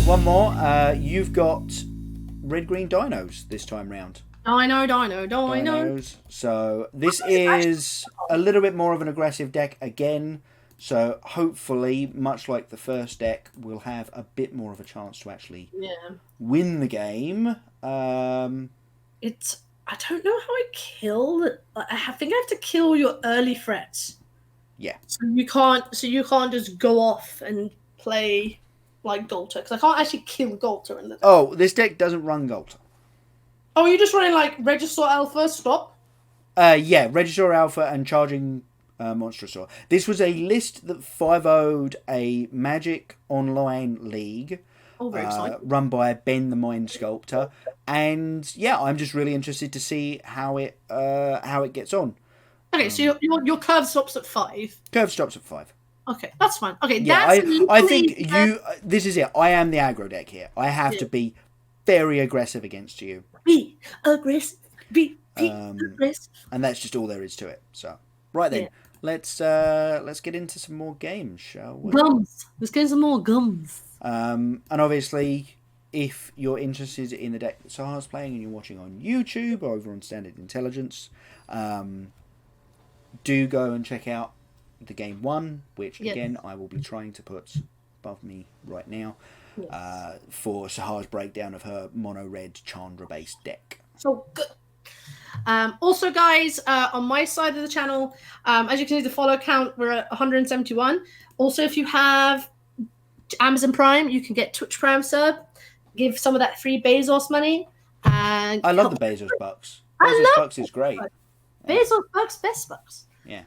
One more. You've got red-green dinos this time round. Dinos. So this is a little bit more of an aggressive deck again. So hopefully, much like the first deck, we'll have a bit more of a chance to actually win the game. It's I don't know how I kill. I think I have to kill your early threats. Yeah. So you can't just go off and play like Golter, because I can't actually kill Golter in the deck. Oh, this deck doesn't run Golter. Oh, you're just running like Regisaur Alpha, stop? Yeah, Regisaur Alpha and Charging Monstrosaur. This was a list that 5-0'd a Magic Online League run by Ben the Mind Sculptor. And yeah, I'm just really interested to see how it gets on. Okay, so your curve stops at 5. Curve stops at 5. Okay, that's fine. Okay, yeah, that's I think you. This is it. I am the aggro deck here. I have to be very aggressive against you. Be aggressive. Be aggressive. And that's just all there is to it. So right then, let's get into some more games, shall we? Gums. Let's get some more gums. And obviously, if you're interested in the deck that Sahar's playing and you're watching on YouTube or over on Standard Intelligence, do go and check out the game 1, which again I will be trying to put above me right now, for Sahar's breakdown of her mono red Chandra based deck. So good. Also, guys, on my side of the channel, as you can see, the follow count, we're at 171. Also, if you have Amazon Prime, you can get Twitch Prime sub, give some of that free Bezos money. And I love the Bezos bucks. Bezos bucks is great. Bezos bucks, best bucks. Yeah.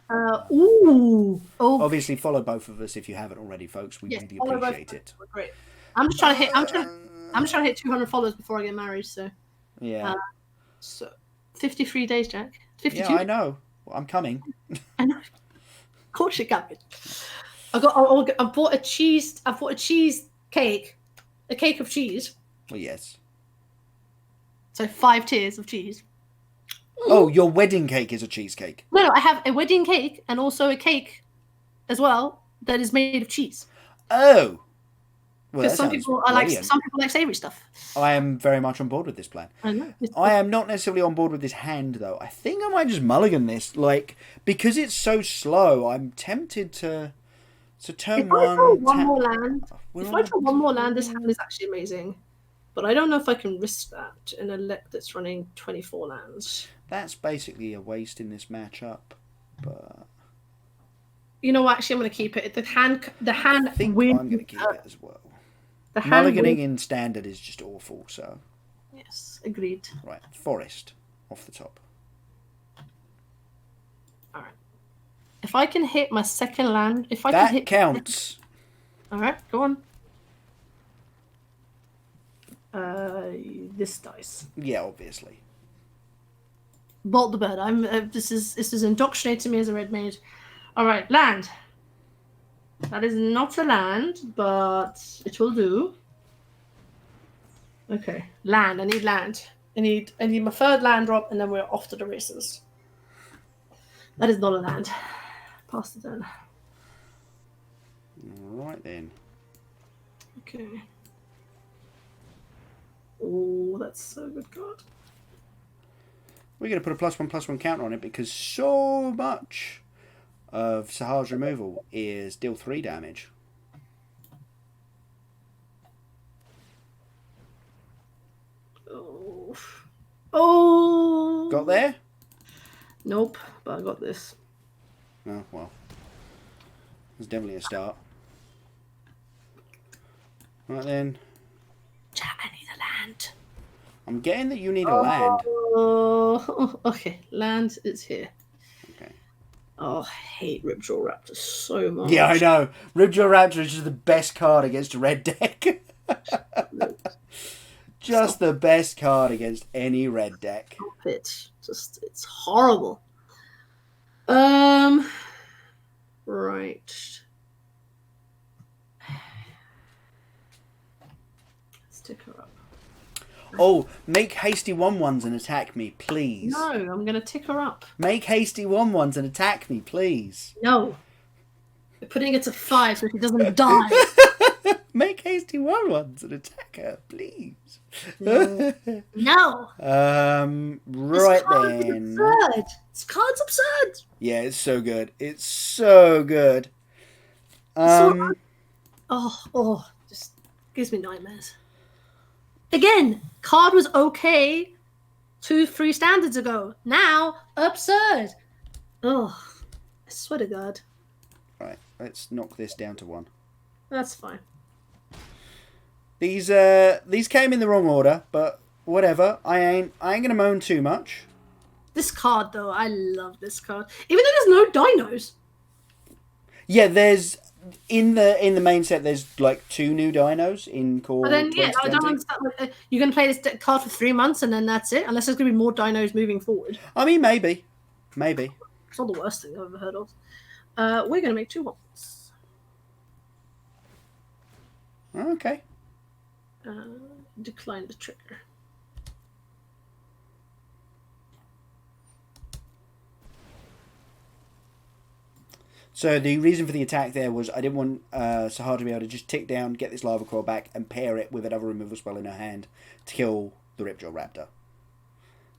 Obviously, follow both of us if you haven't already, folks. We really appreciate it. Great. I'm just trying to hit 200 followers before I get married. So. Yeah. So 53 days, Jack. 52. Yeah, I know. Well, I'm coming. I know. Of course you're coming. I bought a cheese. I bought a cheese cake, a cake of cheese. Well, yes. So 5 tiers of cheese. Oh, your wedding cake is a cheesecake. No, I have a wedding cake and also a cake as well that is made of cheese. Oh. Well, because some people like savoury stuff. I am very much on board with this plan. I know. I am not necessarily on board with this hand, though. I think I might just mulligan this. Because it's so slow, I'm tempted to turn If I draw one more land, this hand is actually amazing. But I don't know if I can risk that in a deck that's running 24 lands. That's basically a waste in this matchup. But you know what? Actually, I'm going to keep it. The hand. I think I'm going to keep it as well. Mulliganing in standard is just awful. So. Yes, agreed. Right, forest off the top. All right. If I can hit my second land, that counts. All right, go on. This dice. Yeah, obviously. Bolt the bird. This is indoctrinating me as a red mage. All right, land. That is not a land, but it will do. Okay, land. I need land. I need my third land drop, and then we're off to the races. That is not a land. Pass the turn. All right then. Okay. Oh, that's so good, God. We're going to put a +1/+1 counter on it because so much of Sahar's removal is deal 3 damage. Oh. Got there? Nope, but I got this. Oh, well. It's definitely a start. Right then. Jack, I need a land. I'm getting that you need a land. Oh, okay. Land is here. Okay. Oh, I hate Ripjaw Raptor so much. Yeah, I know. Ripjaw Raptor is just the best card against a red deck. Just the best card against any red deck. Stop it. It's horrible. Right. Let's tick her up. Oh, make hasty 1/1s and attack me, please. No, I'm going to tick her up. Make hasty 1/1s and attack me, please. No. We're putting it to 5 so she doesn't die. Make hasty 1/1s and attack her, please. No. Right then. Absurd. This card's absurd. Yeah, it's so good. It's so good. Just gives me nightmares. Again, card was okay 2-3 standards ago. Now, absurd. Oh, I swear to God. Right, let's knock this down to 1. That's fine. These came in the wrong order, but whatever. I ain't gonna moan too much. This card though, I love this card. Even though there's no dinos. Yeah, there's in the main set. There's like 2 new dinos in core. But then I don't understand. You're gonna play this card for 3 months and then that's it, unless there's gonna be more dinos moving forward. I mean, maybe. It's not the worst thing I've ever heard of. We're gonna make 2 ones. Okay. Decline the trigger. So the reason for the attack there was I didn't want Sahar to be able to just tick down, get this lava coil back, and pair it with another removal spell in her hand to kill the Ripjaw Raptor.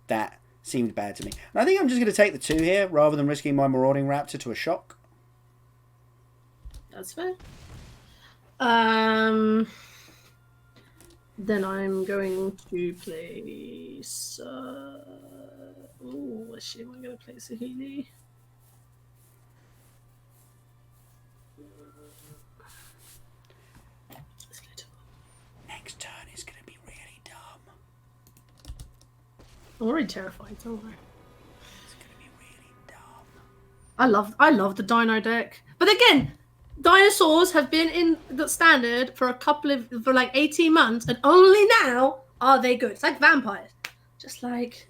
That seemed bad to me. And I think I'm just going to take the 2 here, rather than risking my Marauding Raptor to a shock. That's fair. Then I'm going to place... what shit am I going to place a Healy? Next turn is going to be really dumb. I'm already terrified, don't worry. It's going to be really dumb. I love the Dino deck. But again, dinosaurs have been in the standard for like 18 months, and only now are they good. It's like vampires. Just like...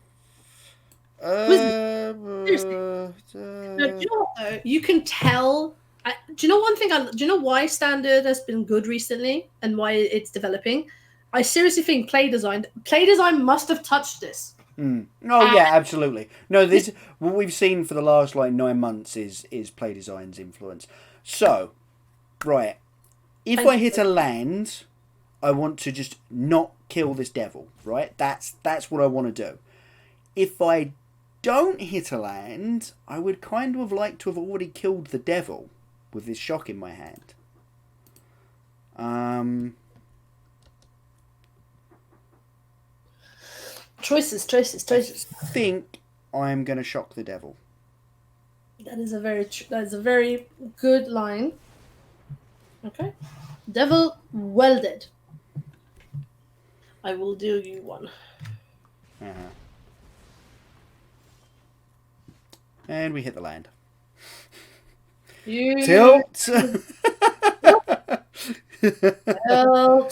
Seriously. No, do you know what, though? You can tell... do you know one thing? Do you know why standard has been good recently and why it's developing? I seriously think play design must have touched this. Oh yeah, absolutely. No, this what we've seen for the last like 9 months is play design's influence. So, right, if I hit a land, I want to just not kill this devil. Right, that's what I want to do. If I don't hit a land, I would kind of like to have already killed the devil with this shock in my hand. Choices. I think I'm going to shock the devil. That is a very good line. Okay. Devil welded. I will deal you 1. And we hit the land. Tilt.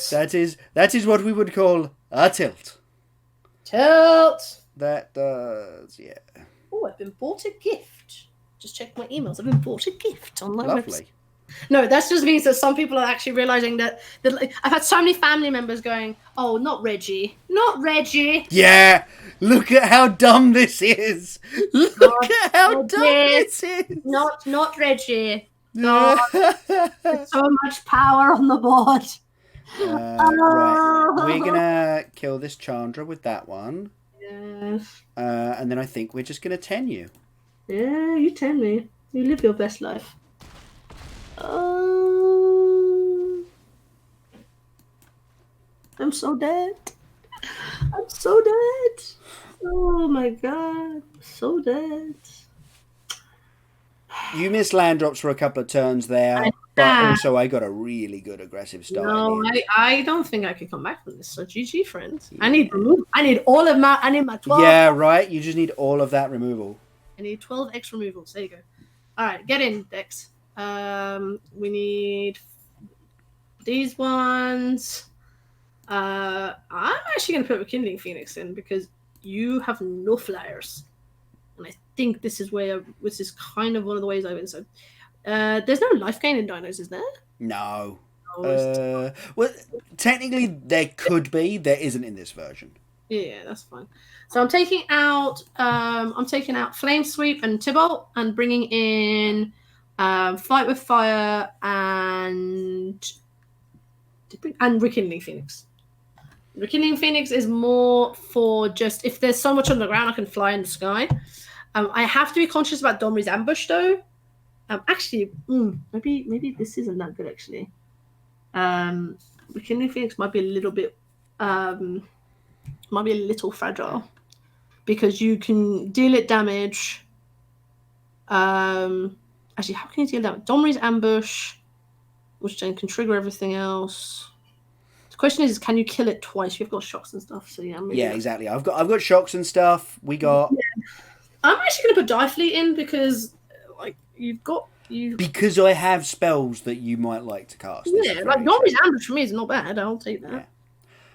That is what we would call a tilt. That does, yeah. Oh, I've been bought a gift. Just check my emails. I've been bought a gift on my website. No, that just means that some people are actually realizing that I've had so many family members going, "Oh, not Reggie. Yeah, look at how dumb this is. Look at how dumb this is. Not Reggie. God, so much power on the board. Right, we're gonna kill this Chandra with that one. Yes. And then I think we're just gonna 10 you. Yeah, you 10 me. You live your best life. I'm so dead. Oh my god. So dead. You missed land drops for a couple of turns there, but also I got a really good aggressive start. No, I don't think I can come back from this. So GG, friends. Yeah. I need all of my. I need my 12. Yeah, right. You just need all of that removal. I need 12 X removals. There you go. All right, get in, Dex. We need these ones. I'm actually going to put a Kindling Phoenix in because you have no flyers. And I think this is kind of one of the ways I win. So there's no life gain in dinos, is there? No. Well, technically there could be. There isn't in this version. Yeah, that's fine. So I'm taking out Flame Sweep and Tybalt and bringing in Fight with Fire and And Rekindling Phoenix. Rekindling Phoenix is more for just if there's so much on the ground, I can fly in the sky. I have to be conscious about Domri's ambush though. Maybe this isn't that good actually. Rekindling Phoenix might be a little bit, fragile because you can deal it damage. Actually, how can you deal damage? Domri's ambush, which then can trigger everything else. The question is, can you kill it twice? You've got shocks and stuff, so yeah. Yeah, exactly. I've got shocks and stuff. We got. Yeah. I'm actually going to put Die Fleet in because, like, because I have spells that you might like to cast. Yeah, like Domri's ambush for me is not bad. I'll take that.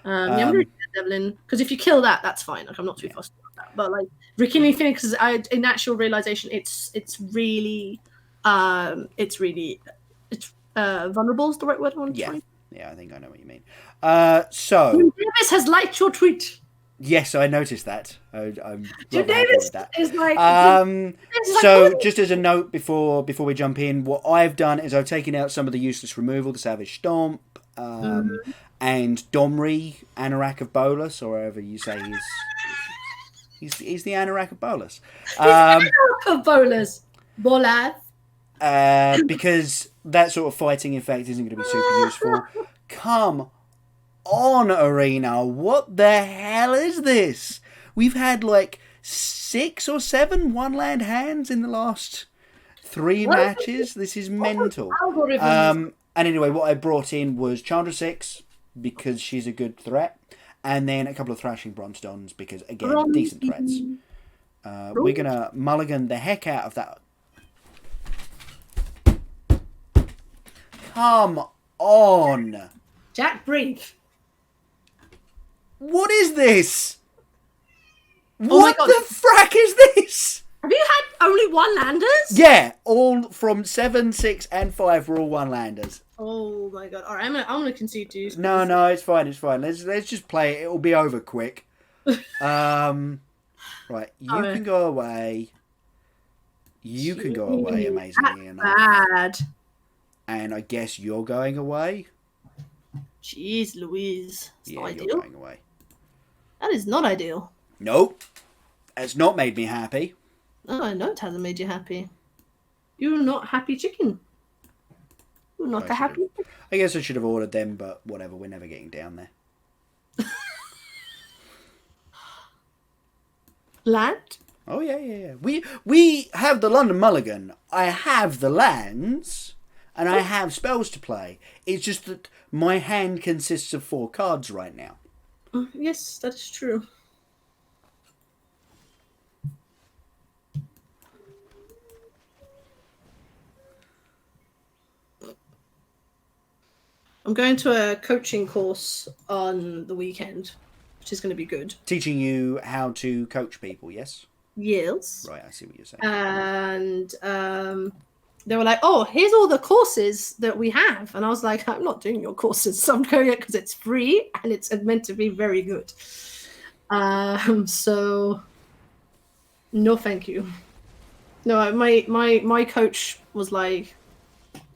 Yeah, I'm going to get Devlin because if you kill that, that's fine. Like, I'm not too fussed about that. But like, Rekindling Phoenix is in actual realization, it's really vulnerable is the right word I want to try. Yeah, I think I know what you mean. So Jim Davis has liked your tweet. Yes, I noticed that. I'm Jim Davis is like. Just as a note before we jump in, what I've done is I've taken out some of the useless removal, the Savage Stomp, and Domri, Anorak of Bolas, or however you say he's the Anorak of Bolas. Anorak of Bolas. Because that sort of fighting effect isn't going to be super useful. Come on, Arena. What the hell is this? We've had like 6 or 7 one-land hands in the last 3 matches. This is mental. And anyway, what I brought in was Chandras 6 because she's a good threat, and then a couple of Thrashing Bronstons because, again, decent threats. We're going to mulligan the heck out of that. Come on. Jack, breathe. What is this? What the frack is this? Have you had only one-landers? Yeah, all from 7, 6, and 5 were all one-landers. Oh my god! All right, I'm gonna concede to you. No, it's fine. Let's just play it. It'll be over quick. Right, you can go away. You can go away. Amazingly enough. Bad. And I guess you're going away. Jeez, Louise. It's not ideal. You're going away. That is not ideal. Nope. It's not made me happy. No, I know it hasn't made you happy. You're not happy chicken. You're not a happy chicken. I guess I should have ordered them, but whatever. We're never getting down there. Land? Oh, yeah. We have the London Mulligan. I have the lands, and I have spells to play. It's just that my hand consists of 4 cards right now. Yes, that is true. I'm going to a coaching course on the weekend, which is going to be good. Teaching you how to coach people, yes? Yes. Right, I see what you're saying. And they were like, oh, here's all the courses that we have. And I was like, I'm not doing your courses. So I'm doing it because it's free and it's meant to be very good. So no, thank you. No, my coach was like,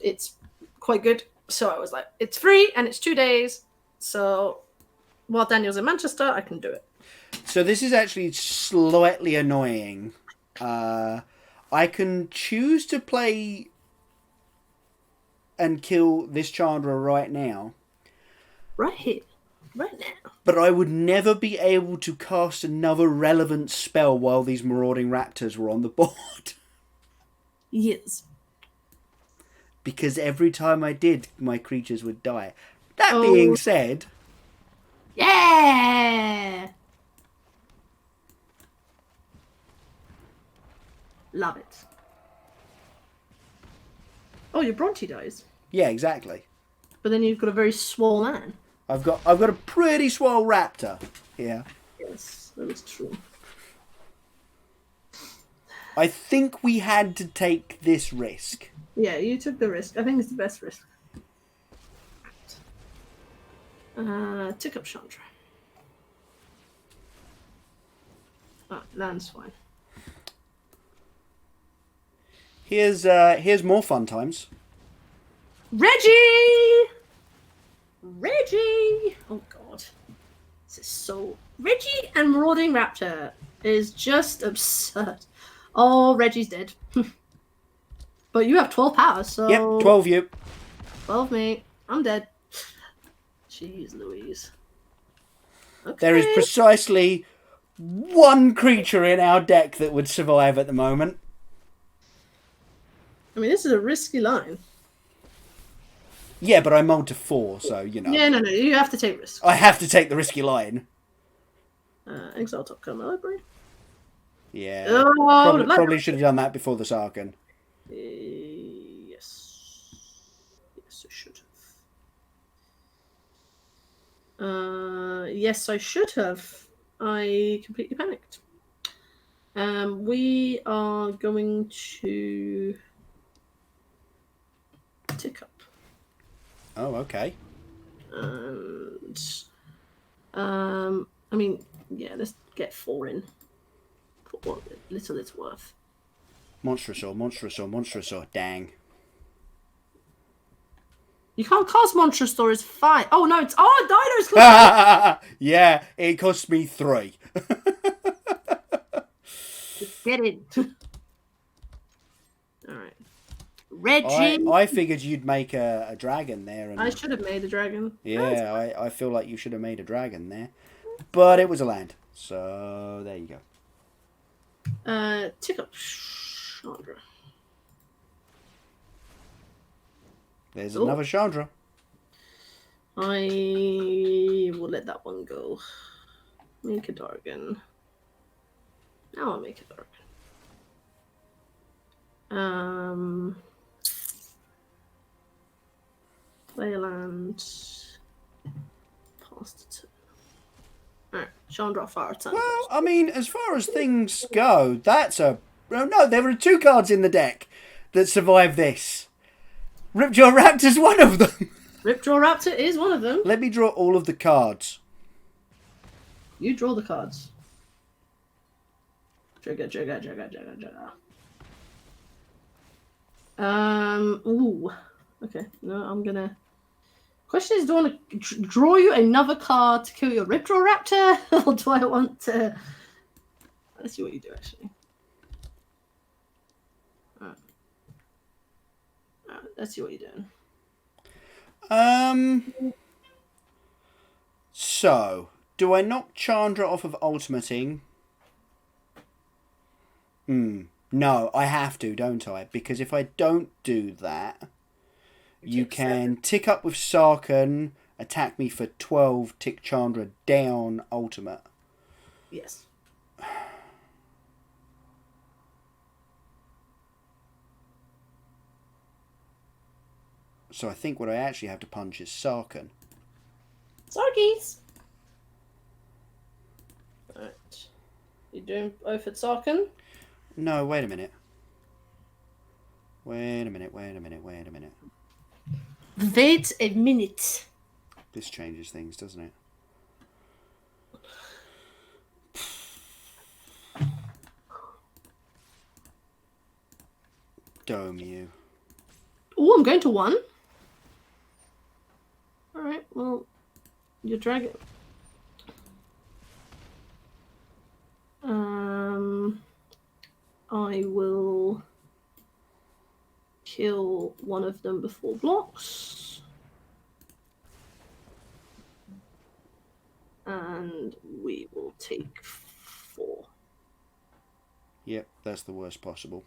it's quite good. So I was like, it's free and it's 2 days. So while Daniel's in Manchester, I can do it. So this is actually slightly annoying. I can choose to play and kill this Chandra right now. Right here. Right now. But I would never be able to cast another relevant spell while these marauding raptors were on the board. Yes. Because every time I did, my creatures would die. That being said... Yeah! Love it. Oh, your Bronte dies. Yeah, exactly. But then you've got a very swole man. I've got a pretty swole raptor here. Yes, that is true. I think we had to take this risk. Yeah, you took the risk. I think it's the best risk. Took up Chandra. Land's fine. Here's more fun times. Reggie! Reggie! Oh god. This is so... Reggie and Marauding Raptor is just absurd. Oh, Reggie's dead. But you have 12 power, so... Yep, 12 you. 12 me. I'm dead. Jeez Louise. Okay. There is precisely one creature in our deck that would survive at the moment. I mean, this is a risky line. Yeah, but I mulled to 4, so, you know. Yeah, no, you have to take risks. I have to take the risky line. Exile top card my library. Yeah. Oh, probably should have done that before the Sarkhan. Yes. Yes, I should have. Yes, I should have. I completely panicked. We are going to tick up. Oh, okay. And I mean, yeah, let's get 4 in. Put what little it's worth. Monstrosaur, Monstrosaur, Monstrosaur. Dang. You can't cast Monstrosaur as 5. Oh no, it's Dino's class. Yeah, it cost me 3. Get in. Alright. Reggie. I figured you'd make a dragon there. And, I should have made a dragon. Yeah, I feel like you should have made a dragon there. But it was a land. So, there you go. Tick up Chandra. There's another Chandra. I will let that one go. Make a Dargan. Now I'll make a Dargan. Play a land. Past it. Alright, Chandra Fire Time. Well, I mean, as far as things go, that's a... No, there were 2 cards in the deck that survived this. Ripjaw Raptor's one of them. Ripjaw Raptor is one of them. Let me draw all of the cards. You draw the cards. Jugga. Ooh. Okay. No, I'm gonna... Question is, do I want to draw you another card to kill your Ripjaw Raptor? Or do I want to... Let's see what you do, actually. Alright, let's see what you're doing. So, do I knock Chandra off of ultimating? No, I have to, don't I? Because if I don't do that, you can tick up with Sarkhan, attack me for 12, tick Chandra down, ultimate. Yes. So I think what I actually have to punch is Sarkhan. Sarkies! Alright. You doing both at Sarkhan? No, wait a minute. Wait a minute. Wait a minute. This changes things, doesn't it? Dome you. Oh, I'm going to 1. Alright, well, your dragon. I will kill one of them before blocks. And we will take 4. Yep, that's the worst possible.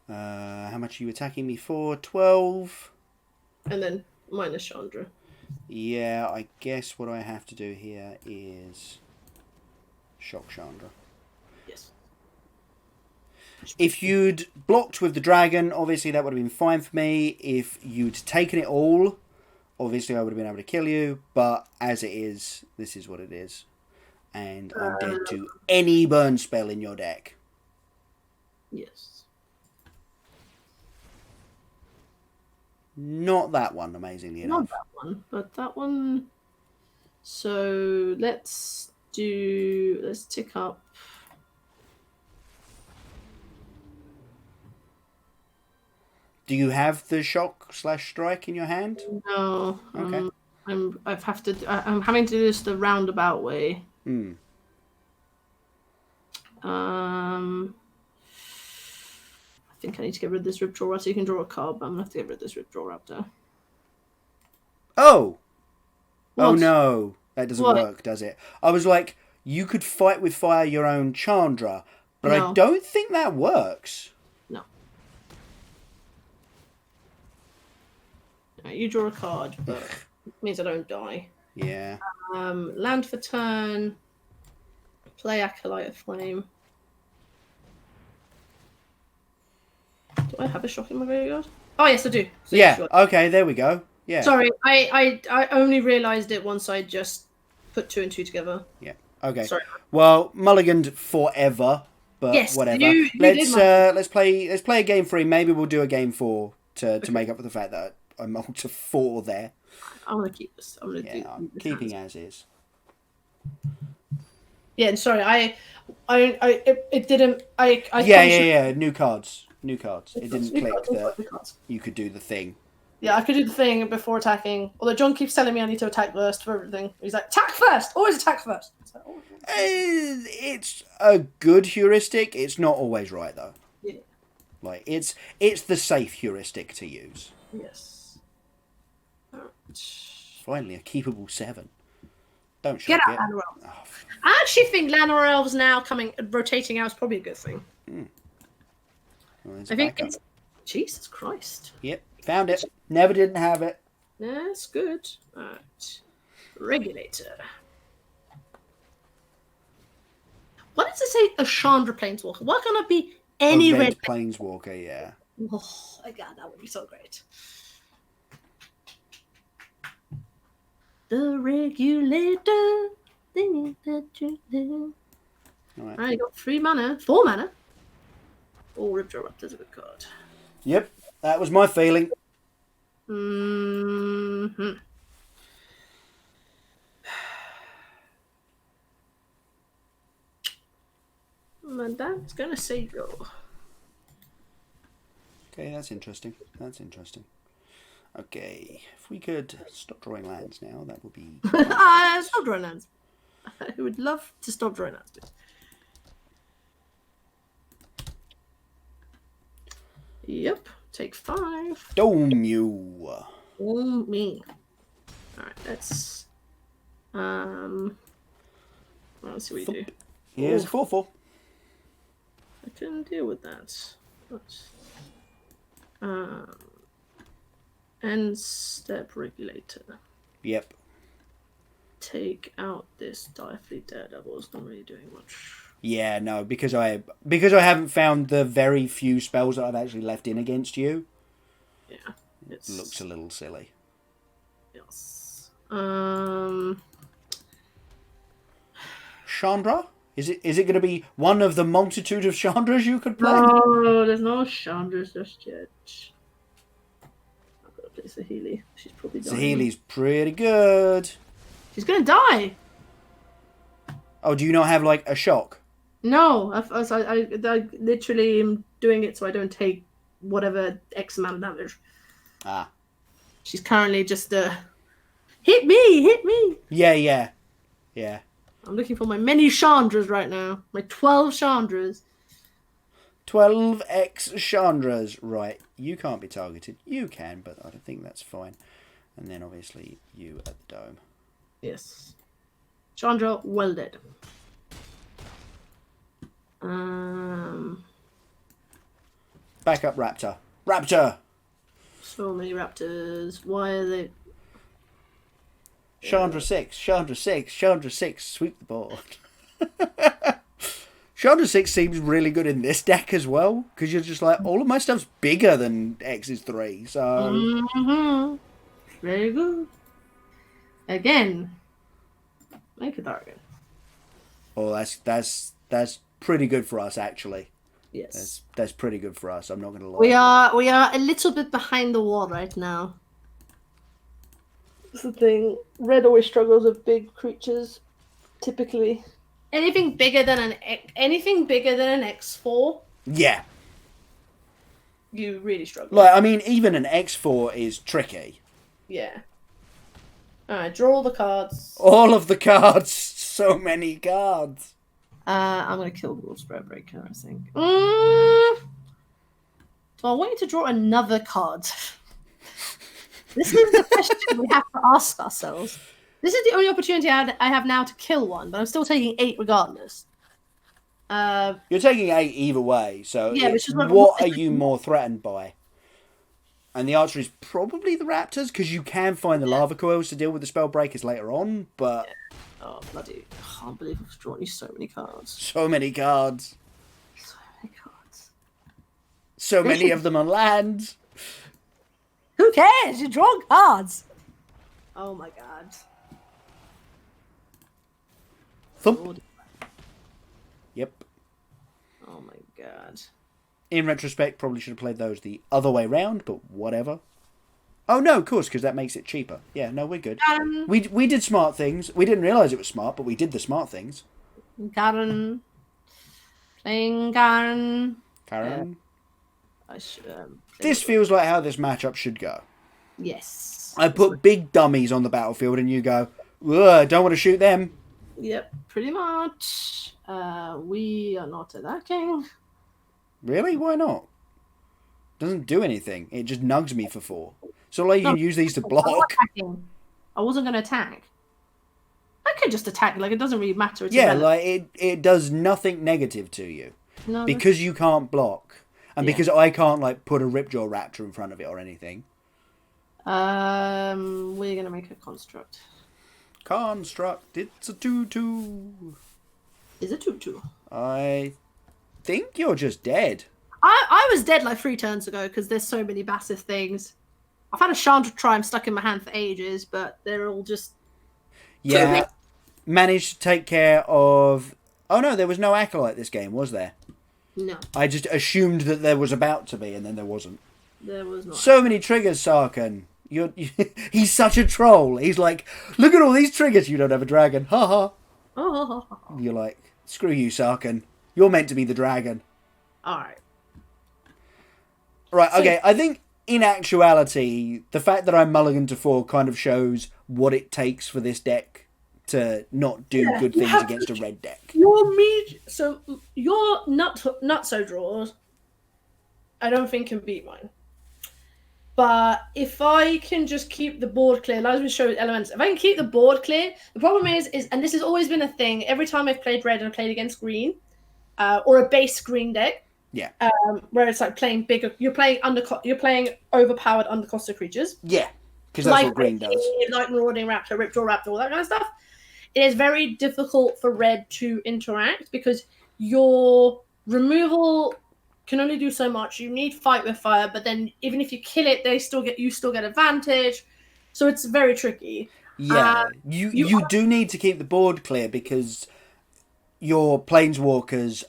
How much are you attacking me for? 12. And then minus Chandra. Yeah, I guess what I have to do here is shock Chandra. Yes. If you'd blocked with the dragon, obviously that would have been fine for me. If you'd taken it all, obviously I would have been able to kill you. But as it is, this is what it is. And I'm dead to any burn spell in your deck. Yes. Not that one, amazingly enough. Not that one, but that one. So let's tick up. Do you have the shock/strike in your hand? No. Okay. I'm having to do this the roundabout way. Hmm. I think I need to get rid of this Ripjaw Raptor. You can draw a card, but I'm gonna have to get rid of this Ripjaw Raptor. Oh! What? Oh no! That doesn't What? work, does it? I was like, you could fight with fire your own Chandra, but No. I don't think that works. No. Right, you draw a card, but it means I don't die. Yeah. Land for turn. Play Acolyte of Flame. Do I have a shock in my graveyard? Oh yes, I do. So Yeah. sure. Okay. There we go. Yeah. Sorry, I only realised it once I just put 2 and 2 together. Yeah. Okay. Sorry. Well, mulliganed forever, but Yes, whatever. you let's play a game 3. Maybe we'll do a game 4 to make up for the fact that I'm on to 4 there. I'm gonna keep this. I'm Keeping as is. Yeah, and sorry, it didn't. Yeah. New cards. It didn't click that you could do the thing. Yeah, I could do the thing before attacking. Although John keeps telling me I need to attack first for everything. He's like, attack first! Always attack first! Like, oh. It's a good heuristic. It's not always right, though. Yeah. Like, it's the safe heuristic to use. Yes. Finally, a keepable 7. Don't shock Get out, it. Llanowar Elves. Oh. I actually think Llanowar Elves now rotating out is probably a good thing. Well, I think it's... Jesus Christ. Yep, found it. Never didn't have it. That's good. Alright. Regulator. What does it say? A Chandra Planeswalker. Why can't it be any red Planeswalker, yeah. Oh my god, that would be so great. The regulator. Thing that you do. Alright. I got 3 mana. 4 mana. Oh, Ripjaw Raptor's a good card. Yep, that was my feeling. Mm-hmm. My dad's gonna say go. Okay, that's interesting. Okay, if we could stop drawing lands now, that would be... Stop drawing lands. I would love to stop drawing lands, please. Yep, take 5. Dome you. Oh, me. Alright, let's... let's see what you do. Here's a 4/4. I can deal with that. End step regulator. Yep. Take out this Direfleet Daredevil. It's not really doing much. Yeah, no, because I haven't found the very few spells that I've actually left in against you. Yeah, it looks a little silly. Yes. Chandra? Is it going to be one of the multitude of Chandras you could play? No, there's no Chandras just yet. I've got to play Saheeli. She's probably dying. Saheeli's pretty good. She's gonna die. Oh, do you not have like a shock? No, I literally am doing it so I don't take whatever X amount of damage. Ah. She's currently just hit me. Yeah. I'm looking for my many Chandras right now. My 12 Chandras. 12x Chandras. Right, you can't be targeted. You can, but I don't think that's fine. And then obviously you at the dome. Yes. Chandra, well dead. Back up, Raptor. Raptor! So many Raptors. Why are they... Chandra 6, Chandra 6, Chandra 6. Sweep the board. Chandra 6 seems really good in this deck as well, because you're just like, all of my stuff's bigger than X's 3, so... Mm-hmm. Very good. Again. Make it target. Oh, that's pretty good for us, actually. Yes. That's pretty good for us, I'm not going to lie. We are a little bit behind the wall right now. That's the thing. Red always struggles with big creatures, typically. Anything bigger than an X4? Yeah. you really struggle. Like, I mean, even an X4 is tricky. Yeah. Alright, draw all the cards. All of the cards. So many cards. I'm going to kill the Gruul Breaker, I think. So I want you to draw another card. This is the question we have to ask ourselves. This is the only opportunity I have now to kill one, but I'm still taking 8 regardless. You're taking 8 either way, so yeah, what are you more threatened by? And the answer is probably the raptors, because you can find the lava coils to deal with the spell breakers later on, but... Yeah. Oh, bloody... I can't believe I've drawn you so many cards. So many cards. So many cards. So many of them on land. Who cares? You draw cards. Oh my god. Thump. Yep. Oh my god. In retrospect, probably should have played those the other way round, but whatever. Oh no, of course, because that makes it cheaper. Yeah, no, we're good. We did smart things. We didn't realise it was smart, but we did the smart things. Karen. Playing Karen. Karen. I should, this feels like how this matchup should go. Yes. I put big dummies on the battlefield and you go, ugh, don't want to shoot them. Yep, pretty much. We are not attacking. Really? Why not? Doesn't do anything. It just nugs me for 4. So like you can use these to block. I wasn't going to attack. I could just attack. Like, it doesn't really matter. It's yeah, like it does nothing negative to you. No, because you can't block. And because I can't like put a Ripjaw Raptor in front of it or anything. We're going to make a construct. Construct. It's a 2/2. Is it 2/2? I think you're just dead. I was dead like 3 turns ago because there's so many massive things. I've had a Chandra Triumph stuck in my hand for ages, but they're all just... Yeah. Managed to take care of... Oh no, there was no Acolyte this game, was there? No. I just assumed that there was about to be, and then there wasn't. There was not. So many triggers, Sarkin. He's such a troll. He's like, look at all these triggers. You don't have a dragon. Ha ha. Oh. You're like, screw you, Sarkin. You're meant to be the dragon. Alright. Right, okay. I think in actuality, the fact that I'm mulligan to 4 kind of shows what it takes for this deck to not do good things against a red deck. Your nutso draws, I don't think can beat mine. But if I can just keep the board clear, like we showed elements, if I can keep the board clear, the problem is, and this has always been a thing, every time I've played red and played against green, or a base green deck, yeah, where it's like playing bigger, you're playing overpowered undercosted creatures. Yeah, because that's what green does. Like Marauding Raptor, Ripjaw Raptor, all that kind of stuff. It is very difficult for red to interact because your removal can only do so much. You need fight with fire, but then even if you kill it, you still get advantage. So it's very tricky. Yeah, you do need to keep the board clear because your planeswalkers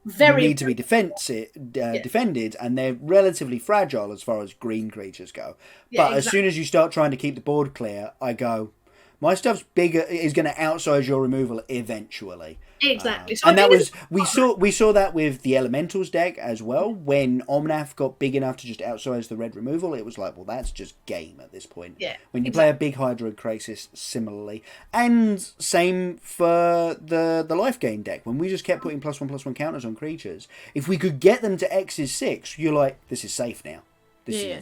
need to be defended, and they're relatively fragile as far as green creatures go. Yeah, but as soon as you start trying to keep the board clear, I go, my stuff's bigger, is going to outsize your removal eventually. Exactly. And that was we saw that with the Elementals deck as well. When Omnath got big enough to just outsize the red removal, it was like, well, that's just game at this point. Yeah. When you play a big Hydra Crisis, similarly, and same for the life gain deck. When we just kept putting +1/+1 counters on creatures, if we could get them to X's 6, you're like, this is safe now. You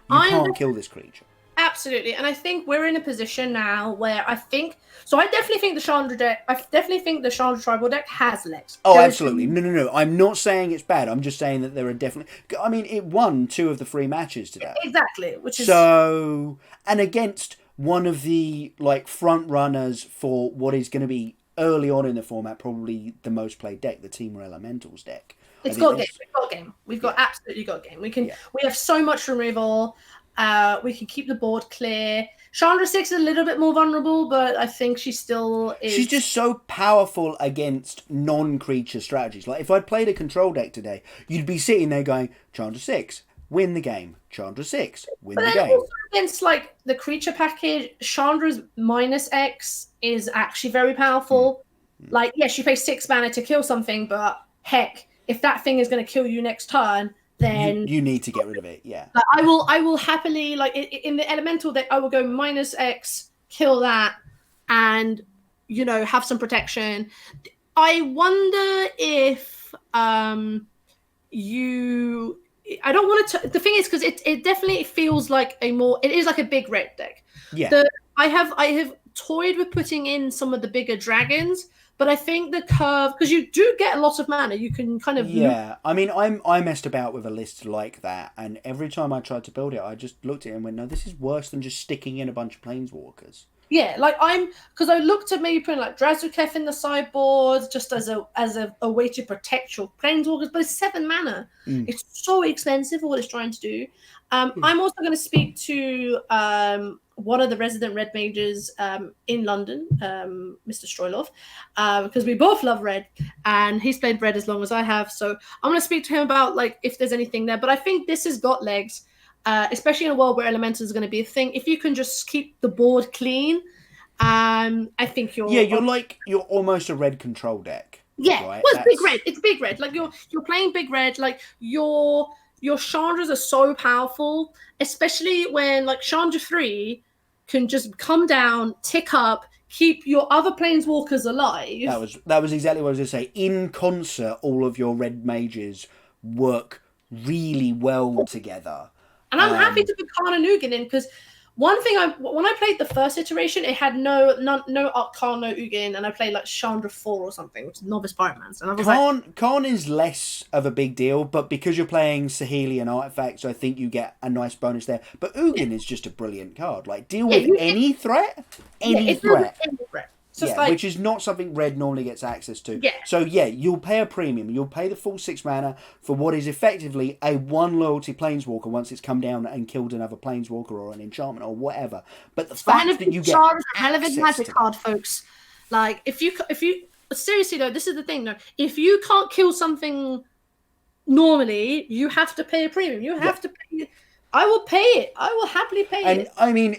can't kill this creature. Absolutely, and I think we're in a position now where I definitely think the Chandra tribal deck has legs. Oh, absolutely. No. I'm not saying it's bad. I'm just saying that there are definitely... I mean, it won 2 of the 3 matches today. Exactly, which is... So, and against one of the, like, front runners for what is going to be, early on in the format, probably the most played deck, the Temur Elementals deck. We've got game. We've absolutely got game. We have so much removal. We can keep the board clear. Chandra 6 is a little bit more vulnerable, but I think she still is... She's just so powerful against non-creature strategies. Like, if I'd played a control deck today, you'd be sitting there going, Chandra 6, win the game. Chandra 6, win the game. Also against, like, the creature package, Chandra's -X is actually very powerful. Like, yes, you pay 6 mana to kill something, but heck, if that thing is going to kill you next turn, then you need to get rid of it. Yeah. Like, I will happily, like, in the elemental deck, I will go -X, kill that, and have some protection. I wonder if you. I don't want to. The thing is, because it definitely feels like it is like a big red deck. Yeah. I have toyed with putting in some of the bigger dragons, but I think the curve, because you do get a lot of mana, you can kind of I mean, I messed about with a list like that, and every time I tried to build it, I just looked at it and went, no, this is worse than just sticking in a bunch of planeswalkers. Yeah, like because I looked at maybe putting like Drazuketh in the sideboard just as a way to protect your planeswalkers, but it's 7 mana. It's so expensive for what it's trying to do. I'm also going to speak to one of the resident red mages in London, Mr. Stroilov, because we both love red, and he's played red as long as I have. So I'm going to speak to him about like if there's anything there. But I think this has got legs. Especially in a world where elementals is going to be a thing. If you can just keep the board clean, I think you're you're almost a red control deck. Yeah, right? Well, it's big red. It's big red. Like you're playing big red. Like your Chandras are so powerful, especially when like Chandra 3 can just come down, tick up, keep your other planeswalkers alive. That was exactly what I was going to say. In concert, all of your red mages work really well together. And I'm happy to put Karna-Ugin in, because one thing when I played the first iteration, it had no Karna-Ugin, and I played like Chandra 4 or something, which is Novice Pyromancer. And I was Karn is less of a big deal, but because you're playing Sahelian artifacts, I think you get a nice bonus there. But Ugin is just a brilliant card. Like, deal with any threat. Any threat. Which is not something red normally gets access to. Yeah. So you'll pay a premium. You'll pay the full 6 mana for what is effectively a 1 loyalty planeswalker once it's come down and killed another planeswalker or an enchantment or whatever. But the fact that you get relevant magic card, folks. Like if you seriously though, this is the thing though. If you can't kill something normally, you have to pay a premium. You have to pay. I will pay it. I will happily pay it. And I mean,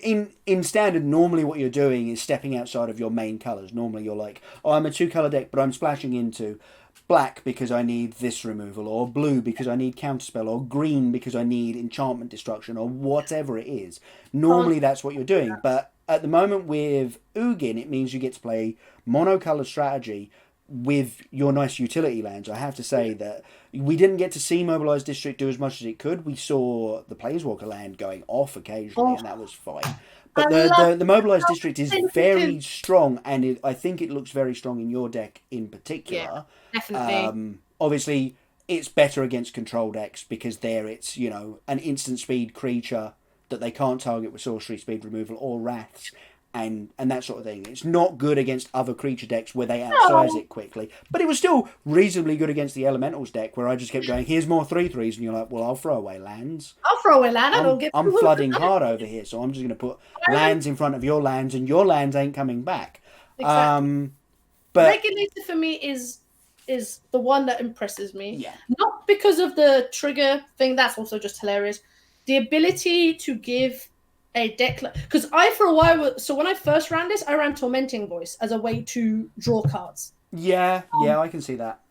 in standard, normally what you're doing is stepping outside of your main colours. Normally you're like, oh, I'm a 2-colour deck, but I'm splashing into black because I need this removal, or blue because I need counterspell, or green because I need enchantment destruction, or whatever it is. Normally that's what you're doing. But at the moment with Ugin, it means you get to play monocolour strategy with your nice utility lands. I have to say that we didn't get to see Mobilized District do as much as it could. We sap the Planeswalker land going off occasionally, and that was fine. But the Mobilized District is very strong, and I think it looks very strong in your deck in particular. Yeah, definitely. Obviously, it's better against control decks because there it's, an instant speed creature that they can't target with sorcery speed removal or wraths. And that sort of thing. It's not good against other creature decks where they outsize it quickly. But it was still reasonably good against the Elementals deck where I just kept going, here's more 3/3s, and you're like, well, I'll throw away lands. I'm flooding hard over here, so I'm just going to put lands in front of your lands, and your lands ain't coming back. Exactly. But Regulator for me is the one that impresses me. Yeah. Not because of the trigger thing, that's also just hilarious. The ability to give a deck, because for a while, so when I first ran this, I ran Tormenting Voice as a way to draw cards. Yeah, I can see that.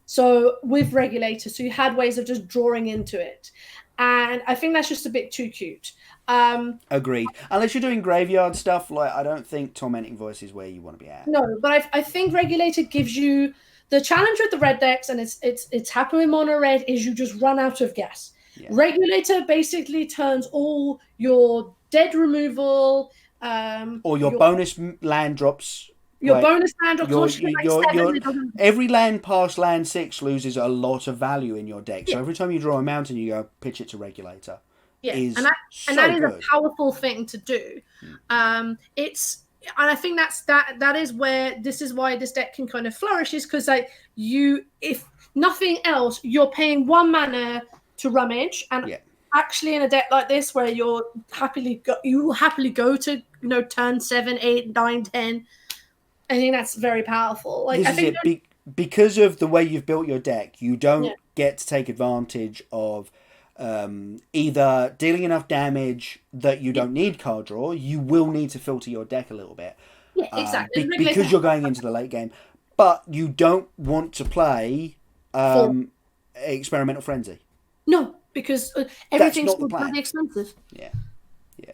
So with Regulator, so you had ways of just drawing into it, and I think that's just a bit too cute. Agreed. Unless you're doing graveyard stuff, like I don't think Tormenting Voice is where you want to be at. No, but I think Regulator gives you the challenge with the red decks, and it's happening with mono red, is you just run out of gas. Yeah. Regulator basically turns all your dead removal, or your bonus land drops. Your bonus land drops. Every land past land 6 loses a lot of value in your deck. So every time you draw a mountain, you go pitch it to Regulator. Yeah, and that is a powerful thing to do. And I think that is where this is why this deck can kind of flourish, is because if nothing else, you're paying 1 mana to rummage, and actually in a deck like this where you will happily go to turn 7, 8, 9, 10. I think that's very powerful. Because of the way you've built your deck, you don't get to take advantage of either dealing enough damage that you don't need card draw. You will need to filter your deck a little bit. Yeah, exactly. Because you're going into the late game. But you don't want to play Experimental Frenzy. No, because That's everything's not the so plan. bloody expensive. Yeah.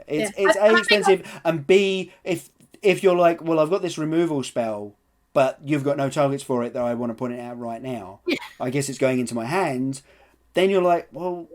It's A, expensive, and B, if you're like, well, I've got this removal spell, but you've got no targets for it that I want to put it out right now. Yeah. I guess it's going into my hand. Then you're like, well,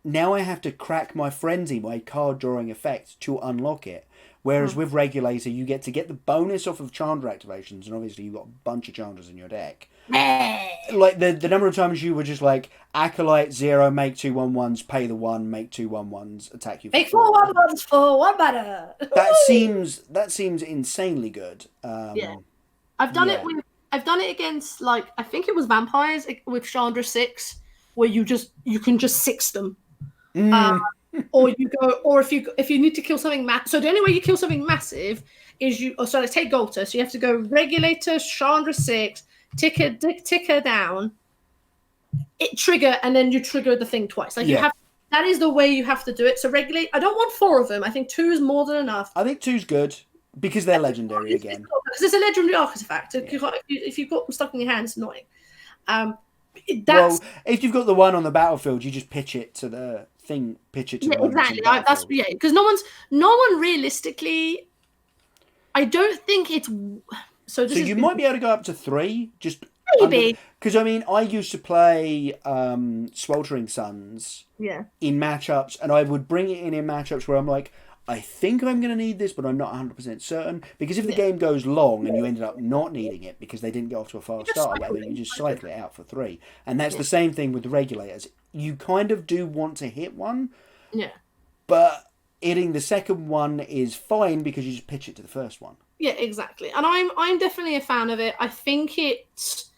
now I have to crack my frenzy, my card drawing effect, to unlock it. Whereas with Regulator, you get the bonus off of Chandra activations, and obviously you've got a bunch of Chandras in your deck. Like the number of times you were just like, Acolyte 0, make 2 1/1s, pay the 1, make 2 1/1s, attack you for Make 4 1/1s for 1 mana. That seems insanely good. Yeah. I've done it against, like, I think it was vampires with Chandra 6, where you can just 6 them. Or you go, or if you need to kill something so the only way you kill something massive is let's take Golter. So you have to go Regulator, Chandra 6, ticker down, it trigger, and then you trigger the thing twice. Like you have, that is the way you have to do it. So Regulate, I don't want 4 of them. I think 2 is more than enough. I think 2's good because they're legendary again. Because it's a legendary artifact. If you've got them stuck in your hand, it's annoying. Well, if you've got the one on the battlefield, you just pitch it to the thing. Pitch it to the one exactly. That's because no one realistically. I don't think it's so. You might be able to go up to 3, just maybe. Because I mean, I used to play Sweltering Suns. Yeah. In matchups, and I would bring it in matchups where I'm like, I think I'm going to need this, but I'm not 100% certain. Because if the game goes long and you ended up not needing it because they didn't get off to a fast start, you just cycle it out for 3. And that's the same thing with the Regulators. You kind of do want to hit one. Yeah. But hitting the second one is fine because you just pitch it to the first one. Yeah, exactly. And I'm definitely a fan of it. I think it's...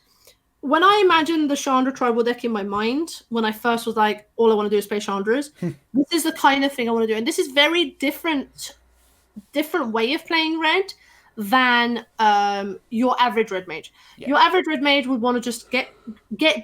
When I imagined the Chandra tribal deck in my mind, when I first was like, all I want to do is play Chandras, this is the kind of thing I want to do. And this is very different way of playing red than your average red mage. Yeah. Your average red mage would want to just get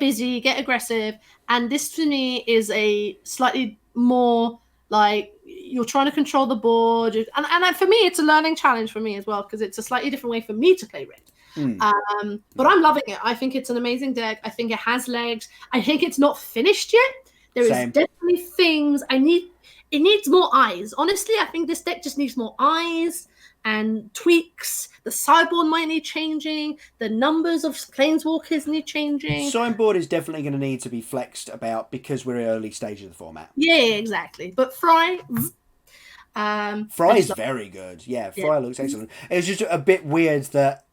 busy, get aggressive. And this to me is a slightly more like you're trying to control the board. And for me, it's a learning challenge for me as well, because it's a slightly different way for me to play red. But I'm loving it. I think it's an amazing deck. I think it has legs. I think it's not finished yet. There is definitely things it needs more eyes. Honestly, I think this deck just needs more eyes and tweaks. The sideboard might need changing. The numbers of planeswalkers need changing. Sideboard is definitely going to need to be flexed about because we're early stage of the format. Yeah, exactly. But Fry is very good. Yeah, Fry looks excellent. It was just a bit weird that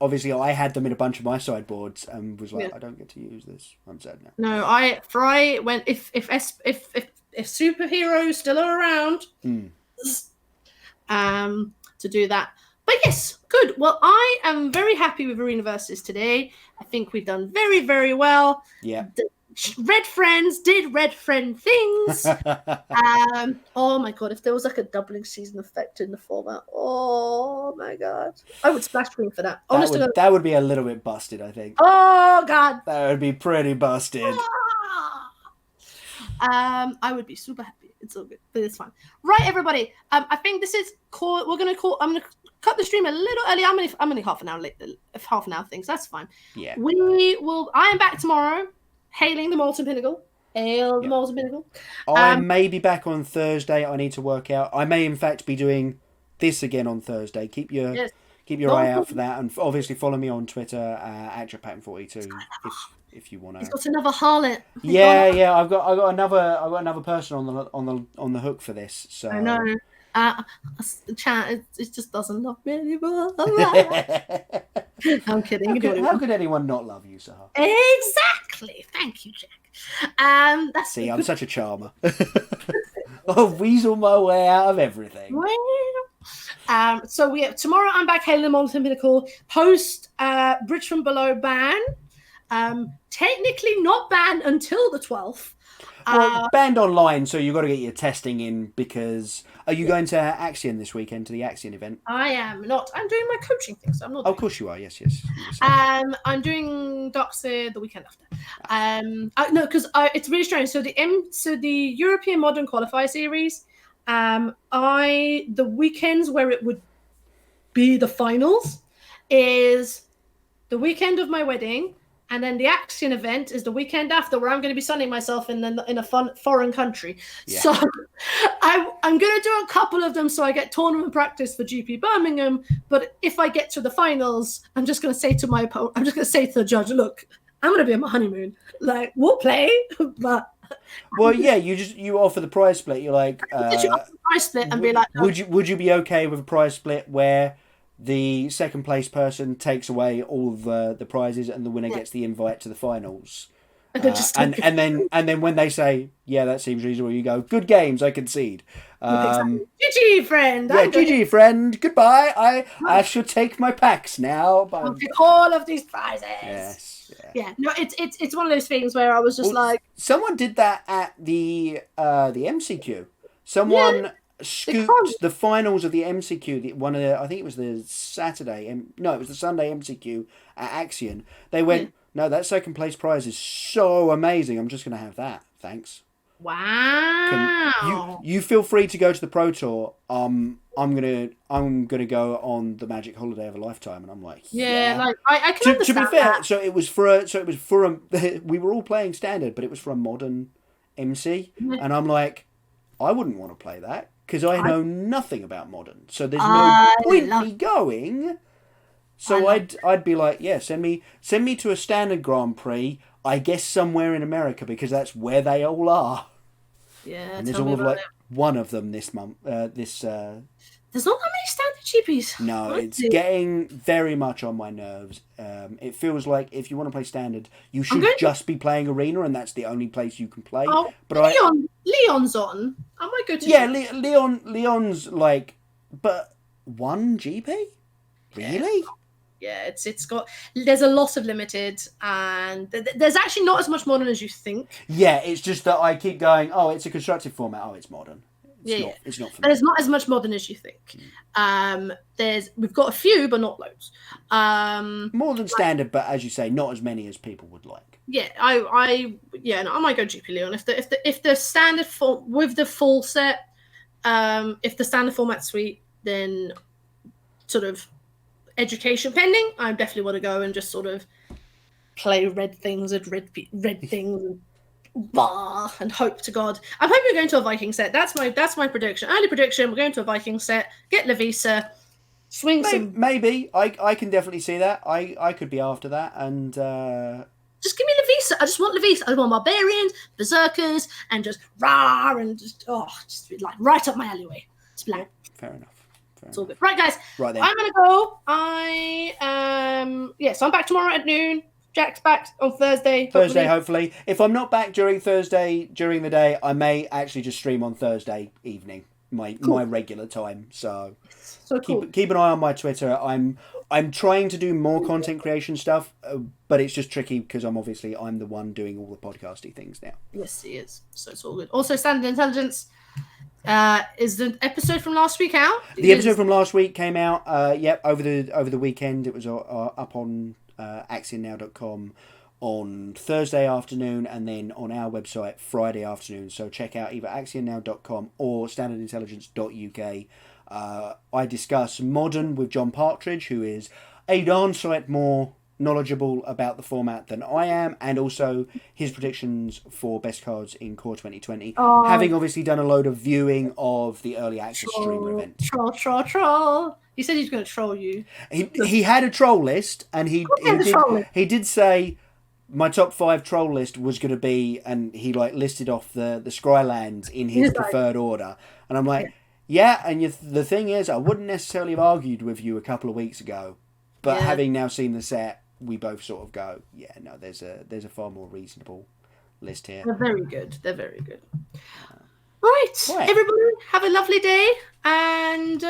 obviously I had them in a bunch of my sideboards and was like, I don't get to use this. I'm sad now. No, Fry went if superheroes still are around to do that. But yes, good. Well, I am very happy with Arena Versus today. I think we've done very, very well. Yeah. Red friends did red friend things. Oh my god, if there was like a doubling season effect in the format, oh my god, I would splash screen for that. That would be a little bit busted, I think. Oh god, that would be pretty busted. I would be super happy. It's all good, but it's fine. Right, everybody. I think this is cool. I'm gonna cut the stream a little early. I'm only half an hour late. Half an hour things. That's fine. Yeah. I am back tomorrow. Hailing the Molten Pinnacle. Hail the Molten Pinnacle. I may be back on Thursday. I need to work out. I may, in fact, be doing this again on Thursday. Keep your eye out for that. And obviously follow me on Twitter, at JaPattern42, if you want to. He's got another harlot. Yeah. I've got another person on the hook for this. So I know. Chat, it just doesn't love me anymore. I'm kidding. How could anyone not love you, Sahar? Exactly. Thank you, Jack. I'm such a charmer. I'll weasel my way out of everything. So we have tomorrow. I'm back. Hailing the Molten Pinnacle. Post Bridge from Below ban. Technically not banned until the 12th. Well, banned online, so you've got to get your testing in because... Are you going to Axion this weekend, to the Axion event? I am not. I'm doing my coaching thing, so I'm not. Of course you are, yes. I'm doing Doxa the weekend after. No, because it's really strange. So the European Modern Qualifier Series, the weekends where it would be the finals is the weekend of my wedding And then the Axion event is the weekend after, where I'm going to be sunning myself in a fun foreign country. Yeah. So I'm going to do a couple of them so I get tournament practice for GP Birmingham. But if I get to the finals, I'm just going to say to my opponent, I'm just going to say to the judge, look, I'm going to be on my honeymoon. Like, we'll play, but... Well, yeah, you offer the prize split. You're like... you offer the prize split and be like... No. Would you be okay with a prize split where the second place person takes away all the prizes and the winner gets the invite to the finals? And then when they say, yeah, that seems reasonable, you go, good games, I concede. GG, friend. Yeah, GG, friend. Goodbye. I should take my packs now. I'll take all of these prizes. Yes. Yeah. No, it's one of those things where I was just like... Someone did that at the MCQ. Someone scooped the finals of the MCQ. I think it was the Saturday. No, it was the Sunday MCQ at Axion. They went, no, that second place prize is so amazing. I'm just going to have that. Thanks. Wow. You feel free to go to the Pro Tour. I'm gonna go on the Magic Holiday of a Lifetime, and I'm like, like I can understand to be fair, that. so it was for a we were all playing standard, but it was for a modern MC, and I'm like, I wouldn't want to play that because I know nothing about modern, so there's no point me going. So I'd be like, yeah, send me to a standard Grand Prix, I guess somewhere in America, because that's where they all are. Yeah, and there's all of like one of them this month. There's not that many standard GPs. No, it's getting very much on my nerves. It feels like if you want to play standard, you should just be playing arena, and that's the only place you can play. Oh, but Leon's on. I might go to. Yeah, Leon's like, but one GP, really? Yeah, there's a lot of limited, and there's actually not as much modern as you think. Yeah, it's just that I keep going, oh, it's a constructed format. Oh, it's modern. It's not for me. But it's not as much modern as you think. We've got a few, but not loads. More than standard, but as you say, not as many as people would like. Yeah, I might go GP Leon if the standard with the full set. If the standard format's sweet, then sort of. Education pending, I definitely want to go and just sort of play red things and red things and hope to God. I'm hoping we're going to a Viking set. That's my prediction. Early prediction, we're going to a Viking set, get Levisa, swing some... Maybe. I can definitely see that. I could be after that, and... Just give me Levisa. I just want Levisa. I want Barbarians, Berserkers, and just rah, and just like right up my alleyway. It's black. Fair enough. It's all good. Right, guys. Right then. I'm going to go. So I'm back tomorrow at noon. Jack's back on Thursday. Hopefully. If I'm not back during Thursday, during the day, I may actually just stream on Thursday evening, my regular time. So cool. Keep an eye on my Twitter. I'm trying to do more content creation stuff, but it's just tricky because I'm the one doing all the podcasty things now. Yes, he is. So it's all good. Also, Standard Intelligence. Is the episode from last week out? The episode from last week came out. Over the weekend. It was up on actionnow.com on Thursday afternoon, and then on our website Friday afternoon. So check out either actionnow.com or standardintelligence.uk. I discuss modern with John Partridge, who is a darn sight more knowledgeable about the format than I am, and also his predictions for best cards in Core 2020, having obviously done a load of viewing of the early access streamer event. Troll. He said he's going to troll you. He had a troll list, and he did say my top 5 troll list was going to be, and he listed off the Scrylands in his preferred order, and I'm like, the thing is, I wouldn't necessarily have argued with you a couple of weeks ago, but having now seen the set, we both sort of go, there's a far more reasonable list here. They're very good. Right, everybody, have a lovely day, and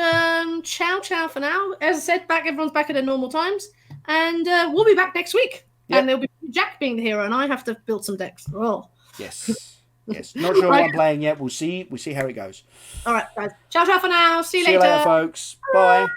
ciao for now. As I said, everyone's back at their normal times, and we'll be back next week. Yep. And there'll be Jack being the hero, and I have to build some decks. Oh. Yes. Not sure what I'm playing yet. We'll see how it goes. All right, guys. Ciao for now. See you later, folks. Bye.